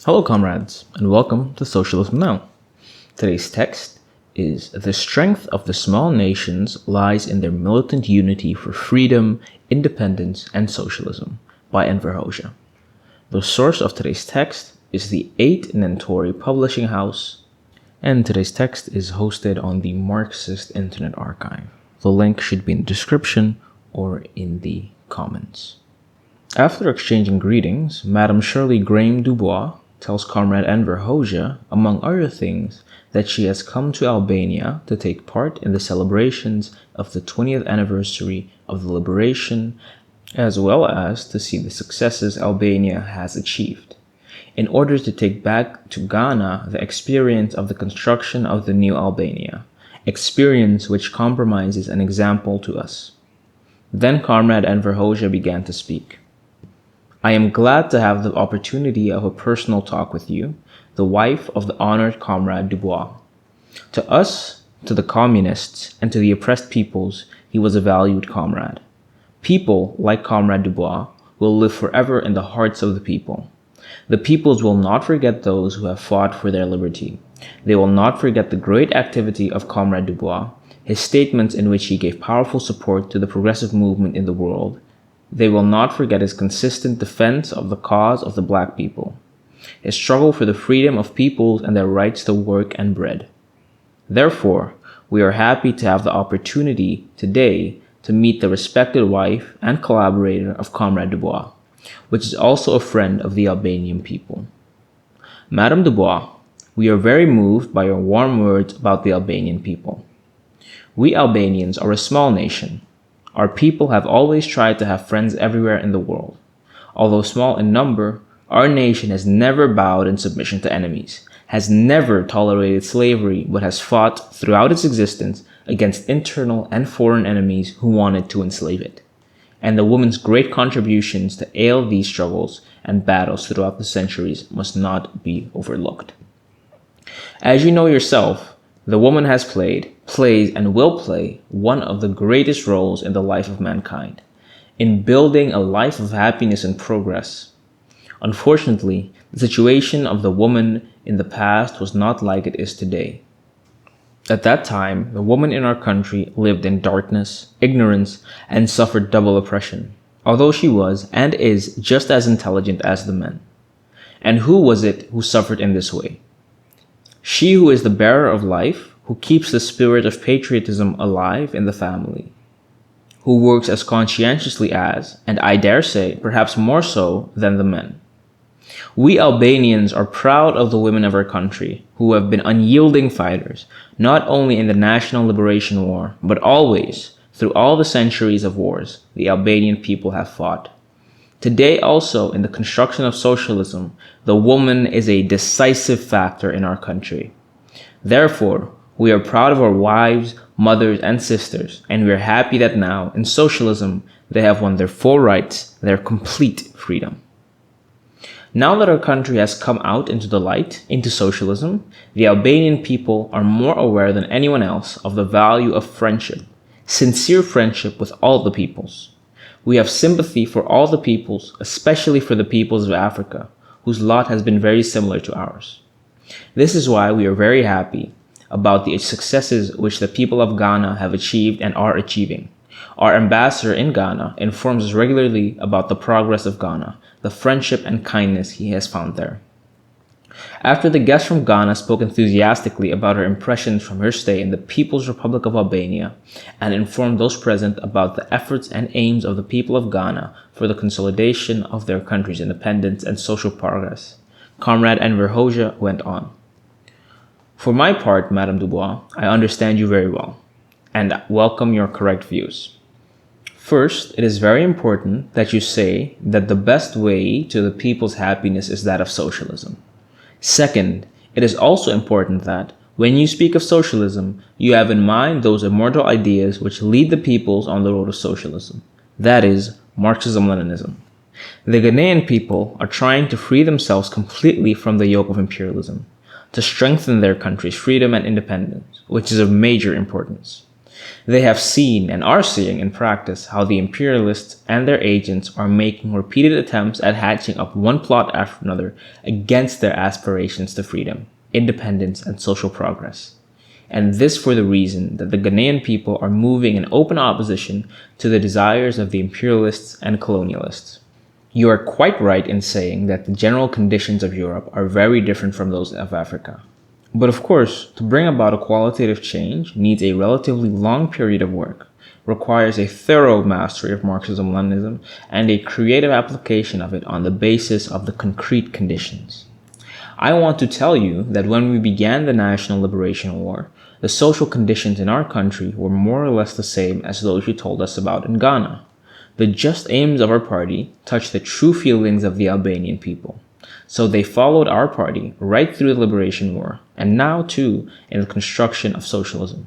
Hello, comrades, and welcome to Socialism Now. Today's text is "The strength of the small nations lies in their militant unity for freedom, independence, and socialism" by Enver Hoxha. The source of today's text is the 8 Nentori publishing house, and today's text is hosted on the Marxist Internet Archive. The link should be in the description or in the comments. After exchanging greetings, Madame Shirley Graham Dubois tells Comrade Enver Hoxha, among other things, that she has come to Albania to take part in the celebrations of the 20th anniversary of the liberation, as well as to see the successes Albania has achieved, in order to take back to Ghana the experience of the construction of the new Albania, experience which compromises an example to us. Then Comrade Enver Hoxha began to speak. "I am glad to have the opportunity of a personal talk with you, the wife of the honored Comrade Dubois. To us, to the communists, and to the oppressed peoples, he was a valued comrade. People, like Comrade Dubois, will live forever in the hearts of the people. The peoples will not forget those who have fought for their liberty. They will not forget the great activity of Comrade Dubois, his statements in which he gave powerful support to the progressive movement in the world. They will not forget his consistent defense of the cause of the black people, his struggle for the freedom of peoples and their rights to work and bread. Therefore, we are happy to have the opportunity today to meet the respected wife and collaborator of Comrade Dubois, which is also a friend of the Albanian people. Madame Dubois, we are very moved by your warm words about the Albanian people. We Albanians are a small nation. Our people have always tried to have friends everywhere in the world. Although small in number, our nation has never bowed in submission to enemies, has never tolerated slavery, but has fought throughout its existence against internal and foreign enemies who wanted to enslave it. And the woman's great contributions to aid these struggles and battles throughout the centuries must not be overlooked. As you know yourself, the woman has played, plays, and will play one of the greatest roles in the life of mankind, in building a life of happiness and progress. Unfortunately, the situation of the woman in the past was not like it is today. At that time, the woman in our country lived in darkness, ignorance, and suffered double oppression, although she was and is just as intelligent as the men. And who was it who suffered in this way? She who is the bearer of life, who keeps the spirit of patriotism alive in the family, who works as conscientiously as, and I dare say, perhaps more so than the men. We Albanians are proud of the women of our country, who have been unyielding fighters, not only in the National Liberation War, but always, through all the centuries of wars, the Albanian people have fought. Today also, in the construction of socialism, the woman is a decisive factor in our country. Therefore, we are proud of our wives, mothers, and sisters, and we are happy that now, in socialism, they have won their full rights, their complete freedom. Now that our country has come out into the light, into socialism, the Albanian people are more aware than anyone else of the value of friendship, sincere friendship with all the peoples. We have sympathy for all the peoples, especially for the peoples of Africa, whose lot has been very similar to ours. This is why we are very happy about the successes which the people of Ghana have achieved and are achieving. Our ambassador in Ghana informs us regularly about the progress of Ghana, the friendship and kindness he has found there. After the guest from Ghana spoke enthusiastically about her impressions from her stay in the People's Republic of Albania and informed those present about the efforts and aims of the people of Ghana for the consolidation of their country's independence and social progress, Comrade Enver Hoxha went on. "For my part, Madame Dubois, I understand you very well, and welcome your correct views. First, it is very important that you say that the best way to the people's happiness is that of socialism. Second, it is also important that, when you speak of socialism, you have in mind those immortal ideas which lead the peoples on the road of socialism. That is, Marxism-Leninism. The Ghanaian people are trying to free themselves completely from the yoke of imperialism, to strengthen their country's freedom and independence, which is of major importance. They have seen and are seeing in practice how the imperialists and their agents are making repeated attempts at hatching up one plot after another against their aspirations to freedom, independence, and social progress. And this for the reason that the Ghanaian people are moving in open opposition to the desires of the imperialists and colonialists. You are quite right in saying that the general conditions of Europe are very different from those of Africa. But of course, to bring about a qualitative change needs a relatively long period of work, requires a thorough mastery of Marxism-Leninism, and a creative application of it on the basis of the concrete conditions. I want to tell you that when we began the National Liberation War, the social conditions in our country were more or less the same as those you told us about in Ghana. The just aims of our party touched the true feelings of the Albanian people. So they followed our party right through the Liberation War, and now too in the construction of socialism.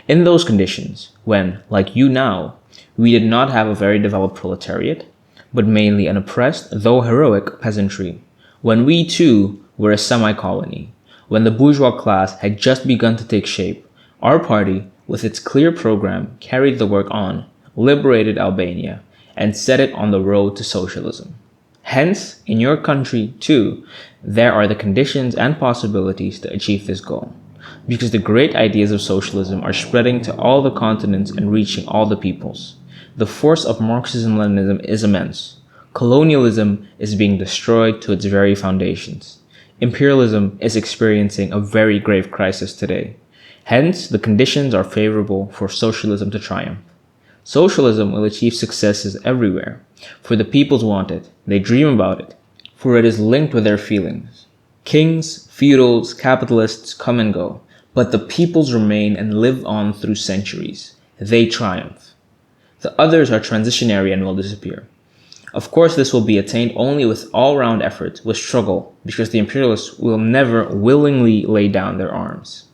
In those conditions, when, like you now, we did not have a very developed proletariat, but mainly an oppressed, though heroic, peasantry, when we too were a semi-colony, when the bourgeois class had just begun to take shape, our party, with its clear program, carried the work on, liberated Albania, and set it on the road to socialism. Hence, in your country, too, there are the conditions and possibilities to achieve this goal, because the great ideas of socialism are spreading to all the continents and reaching all the peoples. The force of Marxism-Leninism is immense. Colonialism is being destroyed to its very foundations. Imperialism is experiencing a very grave crisis today. Hence, the conditions are favorable for socialism to triumph. Socialism will achieve successes everywhere, for the peoples want it, they dream about it, for it is linked with their feelings. Kings, feudals, capitalists come and go, but the peoples remain and live on through centuries. They triumph. The others are transitionary and will disappear. Of course, this will be attained only with all-round effort, with struggle, because the imperialists will never willingly lay down their arms.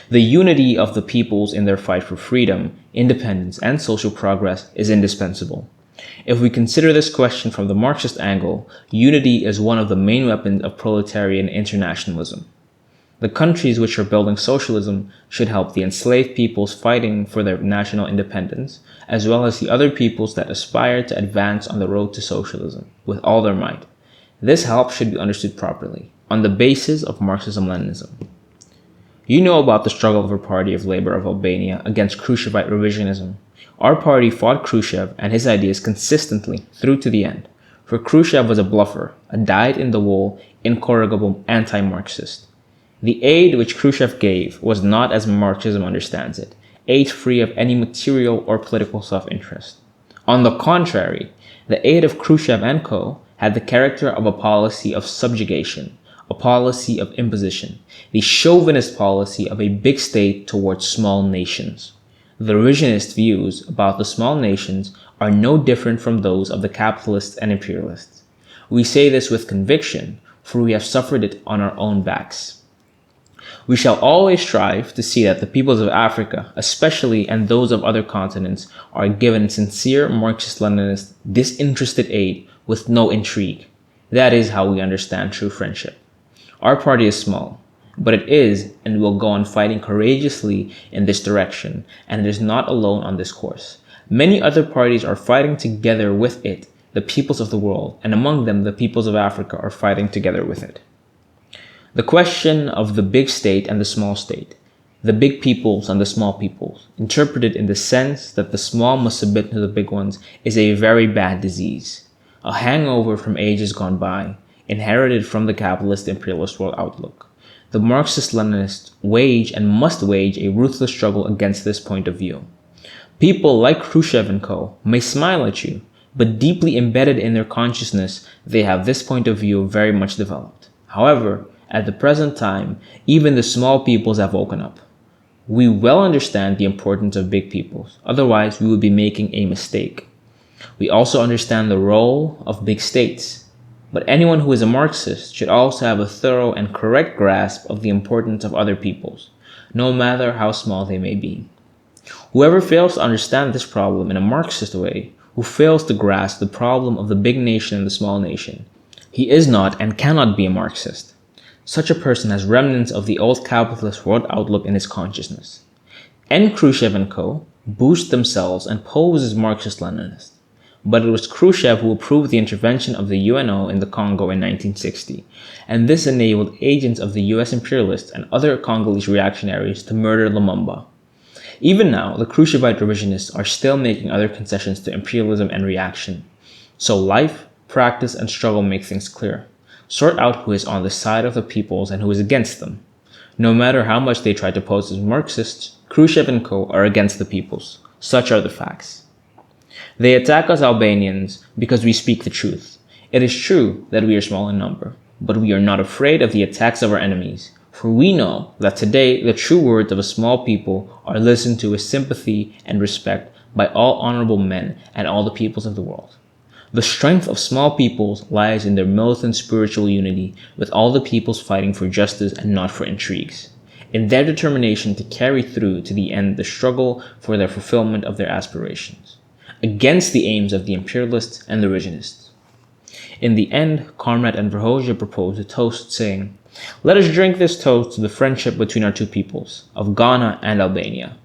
The unity of the peoples in their fight for freedom, independence, and social progress is indispensable. If we consider this question from the Marxist angle, unity is one of the main weapons of proletarian internationalism. The countries which are building socialism should help the enslaved peoples fighting for their national independence, as well as the other peoples that aspire to advance on the road to socialism with all their might. This help should be understood properly, on the basis of Marxism-Leninism. You know about the struggle of our Party of Labor of Albania against Khrushchevite revisionism. Our party fought Khrushchev and his ideas consistently through to the end, for Khrushchev was a bluffer, a dyed-in-the-wool, incorrigible anti-Marxist. The aid which Khrushchev gave was not as Marxism understands it, aid free of any material or political self-interest. On the contrary, the aid of Khrushchev and co. had the character of a policy of subjugation, a policy of imposition, the chauvinist policy of a big state towards small nations. The revisionist views about the small nations are no different from those of the capitalists and imperialists. We say this with conviction, for we have suffered it on our own backs. We shall always strive to see that the peoples of Africa, especially, and those of other continents, are given sincere Marxist-Leninist, disinterested aid with no intrigue. That is how we understand true friendship. Our party is small, but it is and will go on fighting courageously in this direction, and it is not alone on this course. Many other parties are fighting together with it, the peoples of the world, and among them the peoples of Africa are fighting together with it. The question of the big state and the small state, the big peoples and the small peoples, interpreted in the sense that the small must submit to the big ones, is a very bad disease, a hangover from ages gone by, inherited from the capitalist imperialist world outlook. The Marxist-Leninists wage and must wage a ruthless struggle against this point of view. People like Khrushchev and co. may smile at you, but deeply embedded in their consciousness, they have this point of view very much developed. However, at the present time, even the small peoples have woken up. We well understand the importance of big peoples, otherwise we would be making a mistake. We also understand the role of big states. But anyone who is a Marxist should also have a thorough and correct grasp of the importance of other peoples, no matter how small they may be. Whoever fails to understand this problem in a Marxist way, who fails to grasp the problem of the big nation and the small nation, he is not and cannot be a Marxist. Such a person has remnants of the old capitalist world outlook in his consciousness. N. Khrushchev and co. boost themselves and pose as Marxist-Leninist. But it was Khrushchev who approved the intervention of the UNO in the Congo in 1960, and this enabled agents of the US imperialists and other Congolese reactionaries to murder Lumumba. Even now, the Khrushchevite revisionists are still making other concessions to imperialism and reaction. So life, practice, and struggle make things clear. Sort out who is on the side of the peoples and who is against them. No matter how much they try to pose as Marxists, Khrushchev and co. are against the peoples. Such are the facts. They attack us Albanians because we speak the truth. It is true that we are small in number, but we are not afraid of the attacks of our enemies, for we know that today the true words of a small people are listened to with sympathy and respect by all honorable men and all the peoples of the world. The strength of small peoples lies in their militant spiritual unity with all the peoples fighting for justice and not for intrigues, in their determination to carry through to the end the struggle for the fulfillment of their aspirations, against the aims of the imperialists and the revisionists. In the end, Comrade Enver proposed a toast saying, "Let us drink this toast to the friendship between our two peoples, of Ghana and Albania.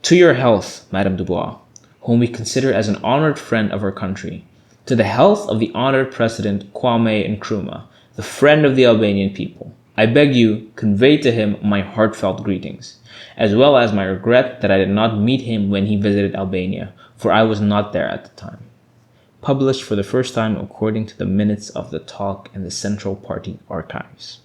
To your health, Madame Dubois, whom we consider as an honored friend of our country. To the health of the honored President Kwame Nkrumah, the friend of the Albanian people. I beg you, convey to him my heartfelt greetings, as well as my regret that I did not meet him when he visited Albania, for I was not there at the time." Published for the first time according to the minutes of the talk in the Central Party archives.